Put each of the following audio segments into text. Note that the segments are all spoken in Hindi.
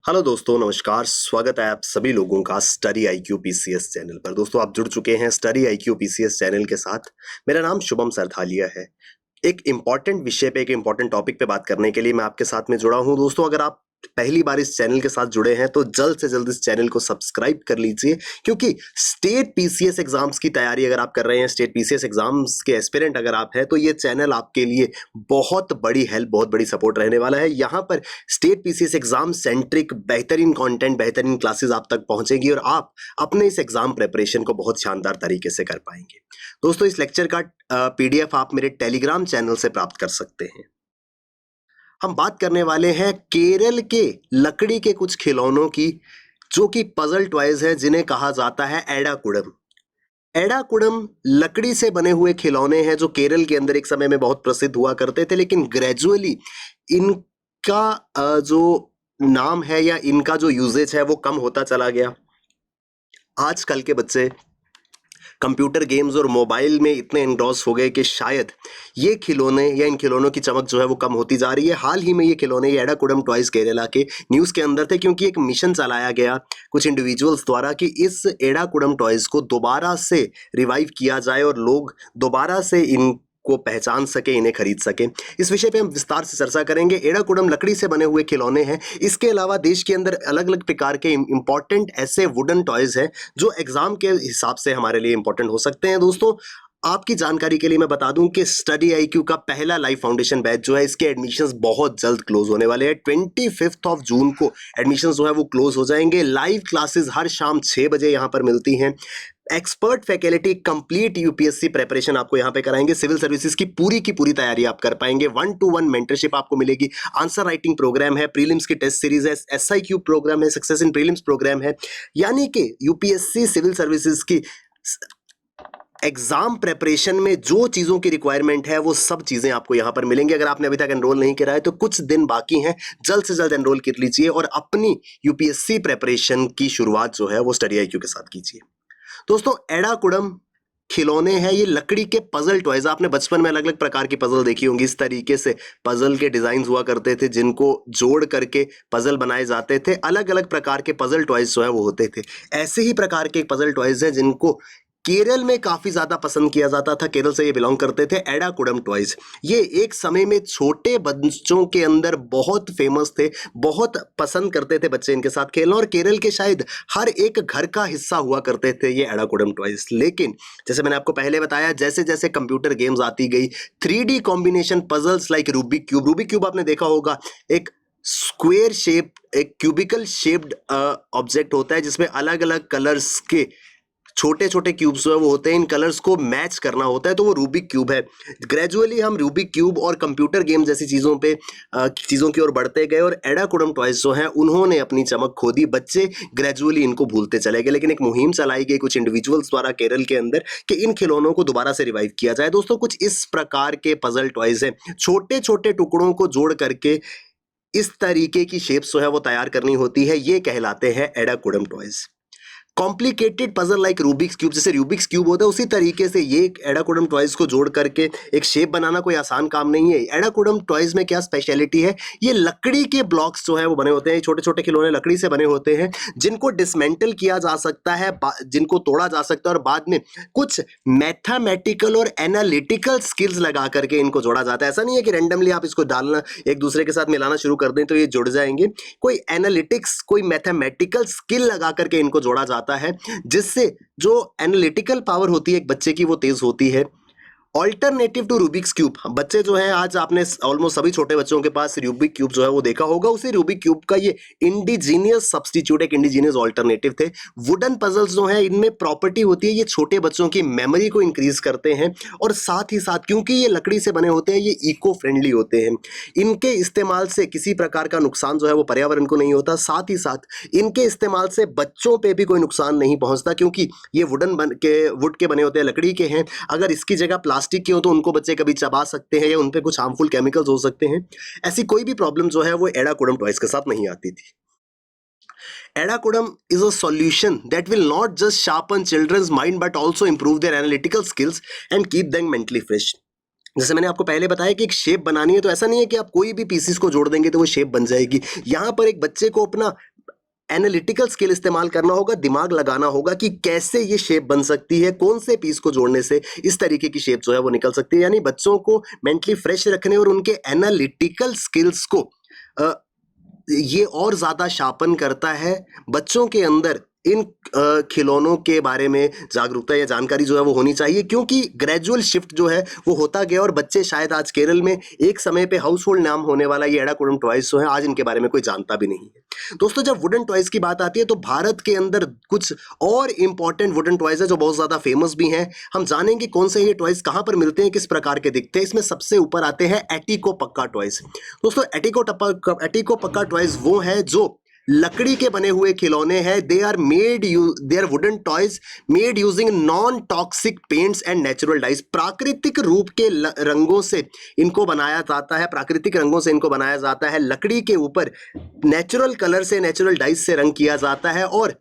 हेलो दोस्तों, नमस्कार। स्वागत है आप सभी लोगों का स्टडी आईक्यू पीसीएस चैनल पर। दोस्तों, आप जुड़ चुके हैं स्टडी आईक्यू पीसीएस चैनल के साथ। मेरा नाम शुभम सरथालिया है। एक इम्पॉर्टेंट विषय पे, एक इम्पॉर्टेंट टॉपिक पे बात करने के लिए मैं आपके साथ में जुड़ा हूं। दोस्तों, अगर आप पहली बार इस चैनल के साथ जुड़े हैं तो जल्द से जल्द इस चैनल को सब्सक्राइब कर लीजिए, क्योंकि स्टेट पीसीएस एग्जाम्स की तैयारी अगर आप कर रहे हैं, स्टेट पीसीएस एग्जाम्स के एस्पिरेंट अगर आप हैं, तो ये चैनल आपके लिए बहुत बड़ी हेल्प, बहुत बड़ी सपोर्ट रहने वाला है। यहाँ पर स्टेट पीसीएस एग्जाम सेंट्रिक बेहतरीन कंटेंट, बेहतरीन क्लासेस आप तक पहुंचेगी और आप अपने इस एग्जाम प्रिपरेशन को बहुत शानदार तरीके से कर पाएंगे। दोस्तों, इस लेक्चर का पीडीएफ आप मेरे टेलीग्राम चैनल से प्राप्त कर सकते हैं। हम बात करने वाले हैं केरल के लकड़ी के कुछ खिलौनों की, जो कि पजल टॉयज है, जिन्हें कहा जाता है एडाकुडम। एडाकुडम लकड़ी से बने हुए खिलौने हैं जो केरल के अंदर एक समय में बहुत प्रसिद्ध हुआ करते थे, लेकिन ग्रेजुअली इनका जो नाम है या इनका जो यूजेज है वो कम होता चला गया। आजकल के बच्चे कंप्यूटर गेम्स और मोबाइल में इतने एंग्रॉस हो गए कि शायद ये खिलौने या इन खिलौनों की चमक जो है वो कम होती जा रही है। हाल ही में ये खिलौने, ये एडाकुडम टॉयज केरला के न्यूज़ के अंदर थे, क्योंकि एक मिशन चलाया गया कुछ इंडिविजुअल्स द्वारा कि इस एडाकुडम टॉयज को दोबारा से रिवाइव किया जाए और लोग दोबारा से को पहचान सके, इन्हें खरीद सके। इस विषय पे हम विस्तार से चर्चा करेंगे। एडाकुडम लकड़ी से बने हुए खिलौने हैं। इसके अलावा देश के अंदर अलग अलग प्रकार के इंपॉर्टेंट ऐसे वुडन टॉयज हैं जो एग्जाम के हिसाब से हमारे लिए इंपॉर्टेंट हो सकते हैं। दोस्तों, आपकी जानकारी के लिए मैं बता दूं कि स्टडी आईक्यू का पहला लाइव फाउंडेशन बैच जो है, इसके एडमिशंस बहुत जल्द क्लोज होने वाले हैं। 25 जून को एडमिशंस जो है वो क्लोज हो जाएंगे। लाइव क्लासेस हर शाम 6 बजे यहाँ पर मिलती हैं। Expert faculty complete UPSC preparation आपको यहाँ पे कराएंगे। सिविल सर्विसेज की पूरी तैयारी आप कर पाएंगे। 1-to-1 मेंटरशिप आपको मिलेगी। आंसर राइटिंग प्रोग्राम है, प्रीलिम्स की टेस्ट सीरीज है, एसआईक्यू प्रोग्राम है, सक्सेस इन प्रीलिम्स प्रोग्राम है। यानी कि यूपीएससी सिविल सर्विसेज की एग्जाम प्रिपरेशन में जो चीज़ों की रिक्वायरमेंट है वो सब चीज़ें आपको यहाँ पर मिलेंगी। अगर आपने अभी तक एनरोल नहीं करा है तो कुछ दिन बाकी हैं, जल्द से जल्द एनरोल कर लीजिए और अपनी यूपीएससी प्रिपरेशन की शुरुआत जो है वो स्टडी आईक्यू के साथ कीजिए। दोस्तों, एडाकुडम खिलौने हैं, ये लकड़ी के पजल टॉयज। आपने बचपन में अलग अलग प्रकार की पजल देखी होंगी। इस तरीके से पजल के डिजाइन हुआ करते थे जिनको जोड़ करके पजल बनाए जाते थे। अलग अलग प्रकार के पजल टॉयज जो है वो होते थे। ऐसे ही प्रकार के पजल टॉयज हैं जिनको केरल में काफी ज्यादा पसंद किया जाता था। केरल से ये बिलोंग करते थे। एडाकुडम टॉयज ये एक समय में छोटे बच्चों के अंदर बहुत फेमस थे, बहुत पसंद करते थे बच्चे इनके साथ खेलना, और केरल के शायद हर एक घर का हिस्सा हुआ करते थे ये एडाकुडम टॉयज। लेकिन जैसे मैंने आपको पहले बताया, जैसे जैसे कंप्यूटर गेम्स आती गई, 3D combination puzzles like Rubik cube आपने देखा होगा। एक स्क्वेयर शेप, एक क्यूबिकल शेप्ड ऑब्जेक्ट होता है जिसमें अलग अलग कलर्स के छोटे छोटे क्यूब्स जो है वो होते हैं। इन कलर्स को मैच करना होता है, तो वो रूबिक क्यूब है। ग्रेजुअली हम रूबिक क्यूब और कंप्यूटर गेम जैसी चीज़ों की ओर बढ़ते गए, और एडाकुडम टॉयज जो हैं उन्होंने अपनी चमक खो दी। बच्चे ग्रेजुअली इनको भूलते चले गए, लेकिन एक मुहिम चलाई गई कुछ इंडिविजुअल्स द्वारा केरल के अंदर कि इन खिलौनों को दोबारा से रिवाइव किया जाए। दोस्तों, कुछ इस प्रकार के पजल टॉयज हैं। छोटे छोटे टुकड़ों को जोड़ करके इस तरीके की शेप्स जो है वो तैयार करनी होती है, ये कहलाते हैं एडाकुडम toys. Complicated puzzle like Rubik's cube, जैसे रूबिक्स क्यूब होता है उसी तरीके से ये एडाकुडम टॉयज को जोड़ करके एक शेप बनाना कोई आसान काम नहीं है। एडाकुडम टॉयज में क्या स्पेशलिटी है, ये लकड़ी के ब्लॉक्स जो है वो बने होते हैं। छोटे छोटे खिलौने लकड़ी से बने होते हैं जिनको डिसमेंटल किया जा सकता है, जिनको तोड़ा जा सकता है, और बाद में कुछ मैथमेटिकल और एनालिटिकल स्किल्स लगा करके इनको जोड़ा जाता है। ऐसा नहीं है कि रैंडमली आप इसको डालना, एक दूसरे के साथ मिलाना शुरू कर दें तो ये जुड़ जाएंगे। कोई एनालिटिक्स, कोई मैथमेटिकल स्किल लगा करके इनको जोड़ा जाता है, जिससे जो एनालिटिकल पावर होती है एक बच्चे की वो तेज होती है। ऑल्टरनेटिव टू रूबिक्स क्यूब, बच्चे जो है, आज आपने ऑलमोस्ट सभी छोटे बच्चों के पास रूबिक क्यूब जो है वो देखा होगा। उसी रूबिक क्यूब का ये इंडिजीनियस सब्स्टिट्यूट, एक इंडिजीनियस ऑल्टरनेटिव थे। वुडन पजल्स जो है इनमें प्रॉपर्टी होती है, ये छोटे बच्चों की मेमोरी को इंक्रीज करते हैं, और साथ ही साथ क्योंकि ये लकड़ी से बने होते हैं, ये इको फ्रेंडली होते हैं। इनके इस्तेमाल से किसी प्रकार का नुकसान जो है वो पर्यावरण को नहीं होता। साथ ही साथ इनके इस्तेमाल से बच्चों पे भी कोई नुकसान नहीं पहुंचता, क्योंकि ये वुड के बने होते हैं, लकड़ी के हैं। अगर इसकी जगह प्लास्टिक की हो तो उनको बच्चे कभी चबा सकते हैं या उन पे कुछ हार्मफुल केमिकल्स हो सकते हैं। ऐसी कोई भी प्रॉब्लम जो है वो एडाकुडम टॉयज के साथ नहीं आती थी। Edacodum is a solution that will not just sharpen children's mind but also improve their analytical skills and keep them mentally fresh. जैसे मैंने आपको पहले बताया कि एक शेप बनानी है, तो ऐसा नहीं है कि आप कोई भी पीसेस को जोड़ देंगे तो वो शेप बन जाएगी। यहाँ पर एक बच्चे को अपना एनालिटिकल स्किल इस्तेमाल करना होगा, दिमाग लगाना होगा कि कैसे ये शेप बन सकती है, कौन से पीस को जोड़ने से इस तरीके की शेप जो है वो निकल सकती है। यानी बच्चों को मेंटली फ्रेश रखने और उनके एनालिटिकल स्किल्स को ये और ज्यादा शार्पन करता है। बच्चों के अंदर इन खिलौनों के बारे में जागरूकता या जानकारी जो है वो होनी चाहिए, क्योंकि ग्रेजुअल शिफ्ट जो है वो होता गया और बच्चे शायद आज केरल में एक समय पे हाउस होल्ड नाम होने वाला ये एडाकुडम टॉयज जो है आज इनके बारे में कोई जानता भी नहीं है। दोस्तों, जब वुडन टॉयज की बात आती है तो भारत के अंदर कुछ और इंपॉर्टेंट वुडन टॉयज है जो बहुत ज्यादा फेमस भी हैं। हम जानेंगे कौन से ये टॉयज कहां पर मिलते हैं, किस प्रकार के दिखते हैं। इसमें सबसे ऊपर आते हैं एटिको पक्का टॉयज। दोस्तों, एटिको पक्का टॉयज वो है जो लकड़ी के बने हुए खिलौने हैं। They are wooden toys made using non toxic paints and natural dyes. प्राकृतिक रूप के रंगों से इनको बनाया जाता है, प्राकृतिक रंगों से इनको बनाया जाता है। लकड़ी के ऊपर नेचुरल कलर से, नेचुरल डाइज से रंग किया जाता है और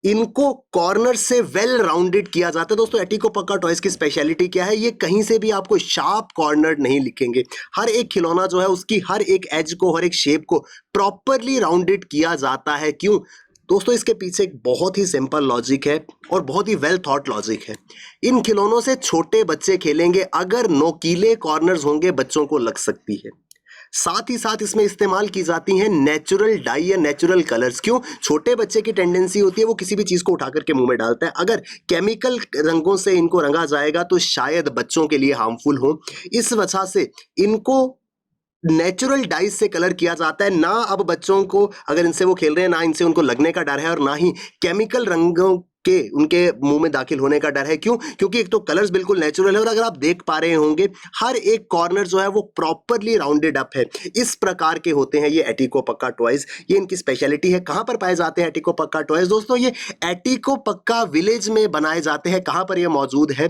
इनको कॉर्नर से वेल राउंडेड किया जाता है। दोस्तों, एटिको पक्का टॉयज की स्पेशलिटी क्या है, ये कहीं से भी आपको शार्प कॉर्नर नहीं लिखेंगे। हर एक खिलौना जो है उसकी हर एक एज को, हर एक शेप को प्रॉपरली राउंडेड किया जाता है। क्यों दोस्तों? इसके पीछे एक बहुत ही सिंपल लॉजिक है और बहुत ही वेल थॉट लॉजिक है। इन खिलौनों से छोटे बच्चे खेलेंगे, अगर नोकीले कॉर्नर्स होंगे बच्चों को लग सकती है। साथ ही साथ इसमें इस्तेमाल की जाती हैं नेचुरल डाई या नेचुरल कलर्स। क्यों? छोटे बच्चे की टेंडेंसी होती है वो किसी भी चीज को उठा करके मुंह में डालता है। अगर केमिकल रंगों से इनको रंगा जाएगा तो शायद बच्चों के लिए हार्मफुल हो। इस वजह से इनको नेचुरल डाइज से कलर किया जाता है। ना अब बच्चों को अगर इनसे वो खेल रहे हैं, ना इनसे उनको लगने का डर है और ना ही केमिकल रंगों के उनके मुंह में दाखिल होने का डर है। क्यों? क्योंकि एक तो कलर्स बिल्कुल नेचुरल है और अगर आप देख पा रहे होंगे हर एक कॉर्नर जो है वो प्रॉपरली राउंडेड अप है। इस प्रकार के होते हैं ये एटिको पक्का टॉयज। ये इनकी स्पेशलिटी है। कहां पर पाए जाते हैं एटिको पक्का टॉयज? दोस्तों, ये एटिको पक्का विलेज में बनाए जाते हैं। कहां पर ये मौजूद है?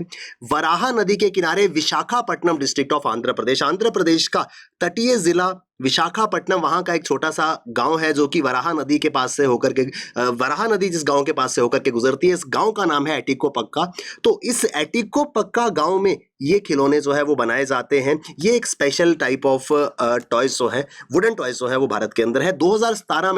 वराहा नदी के किनारे, विशाखापट्टनम डिस्ट्रिक्ट ऑफ आंध्र प्रदेश। आंध्र प्रदेश का तटीय जिला विशाखापट्टनम, वहां का एक छोटा सा गांव है जो कि वराहा नदी के पास से होकर के, वराहा नदी जिस गांव के पास से होकर के गुजरती है, इस गांव का नाम है एटिको पक्का। तो इस एटिको पक्का गांव में ये खिलौने जो है वो बनाए जाते हैं। ये एक स्पेशल टाइप ऑफ टॉयज जो है, वुडन टॉयज जो है वो भारत के अंदर है। 2017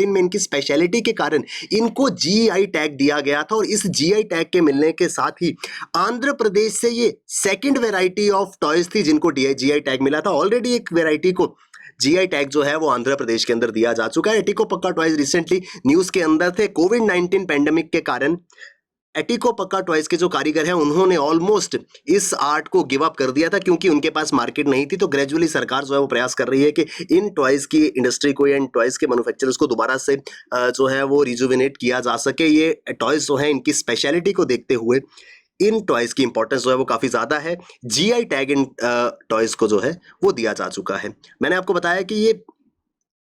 में इनकी स्पेशलिटी के कारण इनको जीआई टैग दिया गया था और इस जीआई टैग के मिलने के साथ ही आंध्र प्रदेश से ये सेकंड वेराइटी ऑफ टॉयज थी जिनको जीआई टैग मिला था। ऑलरेडी एक वेराइटी को जीआई टैग जो है वो आंध्र प्रदेश के अंदर दिया जा चुका है। एटिको पक्का टॉयज रिसेंटली न्यूज के अंदर थे। कोविड-19 पेंडेमिक के कारण एटिको पक्का टॉयज के जो कारीगर हैं उन्होंने ऑलमोस्ट इस आर्ट को गिव अप कर दिया था क्योंकि उनके पास मार्केट नहीं थी। तो ग्रेजुअली सरकार जो है वो प्रयास कर रही है कि इन टॉयज की इंडस्ट्री को या इन टॉयज के मैन्युफैक्चरर्स को दोबारा से जो है वो रिजुविनेट किया जा सके। ये टॉयज जो है इनकी स्पेशलिटी को देखते हुए इन टॉयज की इंपॉर्टेंस जो है वो काफी ज्यादा है। जीआई टैग इन टॉयज को जो है वो दिया जा चुका है। मैंने आपको बताया कि ये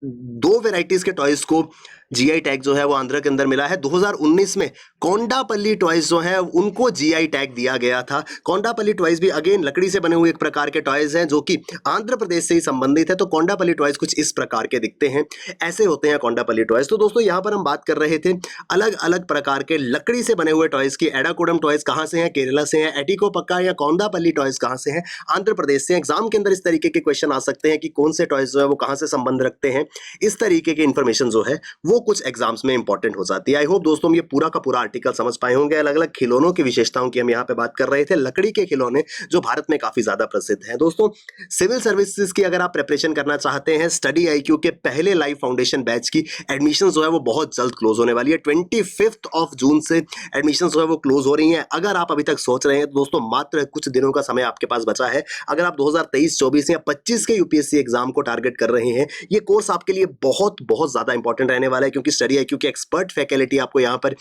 2 वेराइटीज के टॉयज को जीआई टैग जो है वो आंध्र के अंदर मिला है। 2019 में कोंडापल्ली टॉयज जो है उनको जीआई टैग दिया गया था। कोंडापल्ली टॉयज भी अगेन लकड़ी से बने हुए एक प्रकार के टॉयज हैं जो कि आंध्र प्रदेश से ही संबंधित है। तो कोंडापल्ली टॉयज कुछ इस प्रकार के दिखते हैं, ऐसे होते हैं कोंडापल्ली टॉयज। तो दोस्तों, यहाँ पर हम बात कर रहे थे अलग अलग प्रकार के लकड़ी से बने हुए टॉयज की। एडाकुडम टॉयज कहाँ से हैं? केरला से हैं। एटिको पक्का या कोंडापल्ली टॉयज कहाँ से हैं? आंध्र प्रदेश से। एग्जाम के अंदर इस तरीके के क्वेश्चन आ सकते हैं कि कौन से टॉयज जो है वो कहाँ से संबंध रखते हैं। इस तरीके की इंफॉर्मेशन जो है वो कुछ एग्जाम्स में इंपॉर्टेंट हो जाती है। आई होप दोस्तों हम ये पूरा का पूरा आर्टिकल समझ पाए होंगे। अलग अलग खिलौनों की विशेषताओं की हम यहाँ पे बात कर रहे थे। लकड़ी के खिलौने जो भारत में काफी ज्यादा प्रसिद्ध हैं। दोस्तों, सिविल सर्विसेज की अगर आप प्रिपरेशन करना चाहते हैं, स्टडी IQ के पहले लाइव फाउंडेशन बैच की एडमिशन जो है वो बहुत जल्द क्लोज होने वाली है। 25 जून से एडमिशन जो है वो क्लोज हो रही है। अगर आप अभी तक सोच रहे हैं तो दोस्तों मात्र कुछ दिनों का समय आपके पास बचा है। अगर आप 2023, 24 या 25 के यूपीएससी एग्जाम को टारगेट कर रहे हैं, ये कोर्स आपके लिए बहुत ज्यादा इंपॉर्टेंट रहने वाला है क्योंकि स्टडी IQ की एक्सपर्ट फैकल्टी आपको यहाँ पर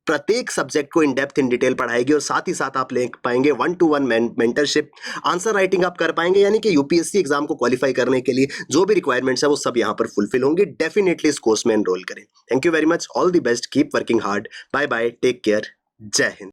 प्रत्येक सब्जेक्ट को इन डेप्थ इन डिटेल पढ़ाएगी और साथ ही साथ आप ले पाएंगे 1-to-1 मेंटरशिप। आंसर राइटिंग आप कर पाएंगे, यानी कि यूपीएससी एग्जाम को क्वालिफाई करने के लिए जो भी रिक्वायरमेंट्स है वो सब यहाँ पर फुलफिल होंगे। डेफिनेटली इस कोर्स में एनरोल करें। Thank you very much, all the best, keep working hard, bye bye, take care, जय हिंद।